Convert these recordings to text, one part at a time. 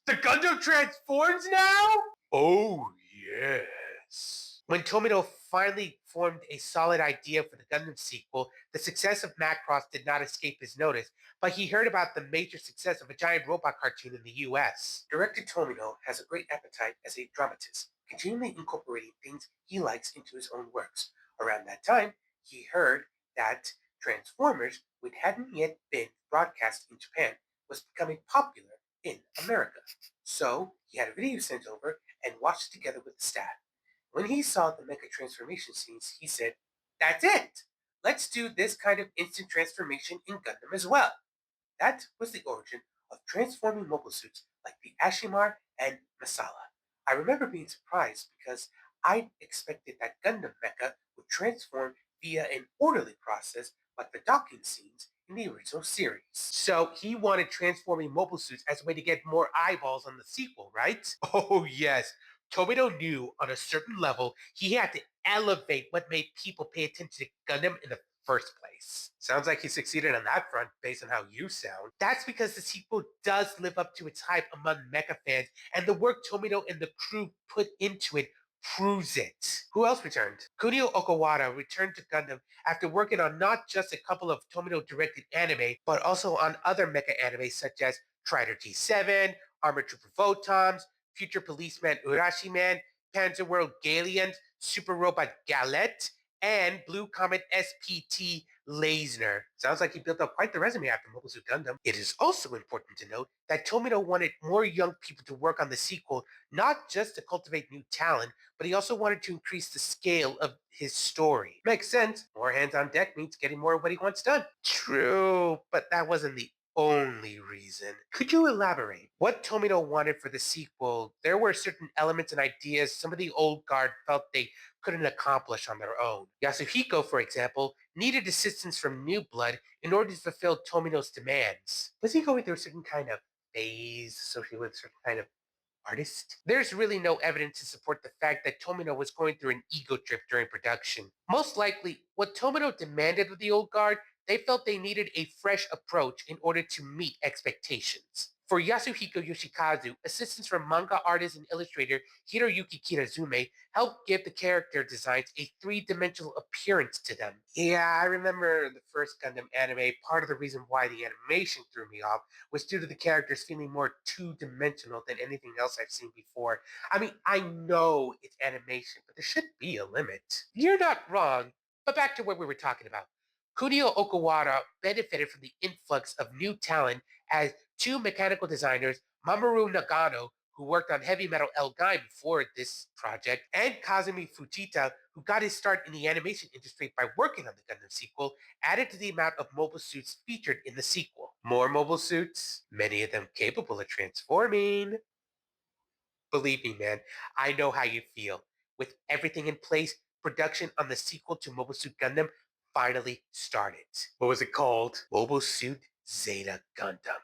The Gundam transforms now? Oh, yes. When Tomino finally formed a solid idea for the Gundam sequel, the success of Macross did not escape his notice, but he heard about the major success of a giant robot cartoon in the US. Director Tomino has a great appetite as a dramatist, continually incorporating things he likes into his own works. Around that time, he heard that Transformers, which hadn't yet been broadcast in Japan, was becoming popular in America. So he had a video sent over and watched it together with the staff. When he saw the mecha transformation scenes, he said, "That's it! Let's do this kind of instant transformation in Gundam as well." That was the origin of transforming mobile suits like the Ashimar and Masala. I remember being surprised because I expected that Gundam mecha would transform via an orderly process like the docking scenes in the original series. So he wanted transforming mobile suits as a way to get more eyeballs on the sequel, right? Oh, yes. Tomino knew on a certain level he had to elevate what made people pay attention to Gundam in the first place. Sounds like he succeeded on that front based on how you sound. That's because the sequel does live up to its hype among mecha fans, and the work Tomino and the crew put into it proves it. Who else returned? Kunio Okawara returned to Gundam after working on not just a couple of Tomino-directed anime, but also on other mecha anime such as Trider T7, Armored Trooper Photons, Future Policeman Urashiman, Panzer World Galient, Super Robot Galette, and Blue Comet SPT Lasner. Sounds like he built up quite the resume after Mobile Suit Gundam. It is also important to note that Tomino wanted more young people to work on the sequel, not just to cultivate new talent, but he also wanted to increase the scale of his story. Makes sense. More hands on deck means getting more of what he wants done. True, but that wasn't the only reason. Could you elaborate? What Tomino wanted for the sequel, there were certain elements and ideas some of the old guard felt they couldn't accomplish on their own. Yasuhiko, for example, needed assistance from New Blood in order to fulfill Tomino's demands. Was he going through a certain kind of phase associated with a certain kind of artist? There's really no evidence to support the fact that Tomino was going through an ego trip during production. Most likely, what Tomino demanded of the old guard, they felt they needed a fresh approach in order to meet expectations. For Yasuhiko Yoshikazu, assistance from manga artist and illustrator Hiroyuki Kirazume helped give the character designs a three-dimensional appearance to them. Yeah, I remember the first Gundam anime. Part of the reason why the animation threw me off was due to the characters feeling more two-dimensional than anything else I've seen before. I mean, I know it's animation, but there should be a limit. You're not wrong, but back to what we were talking about. Kunio Okawara benefited from the influx of new talent as two mechanical designers, Mamoru Nagano, who worked on Heavy Metal L Guy before this project, and Kazumi Fujita, who got his start in the animation industry by working on the Gundam sequel, added to the amount of mobile suits featured in the sequel. More mobile suits, many of them capable of transforming. Believe me, man, I know how you feel. With everything in place, production on the sequel to Mobile Suit Gundam finally started. What was it called? Mobile Suit Zeta Gundam.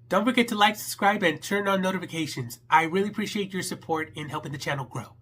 Don't forget to like, subscribe, and turn on notifications. I really appreciate your support in helping the channel grow.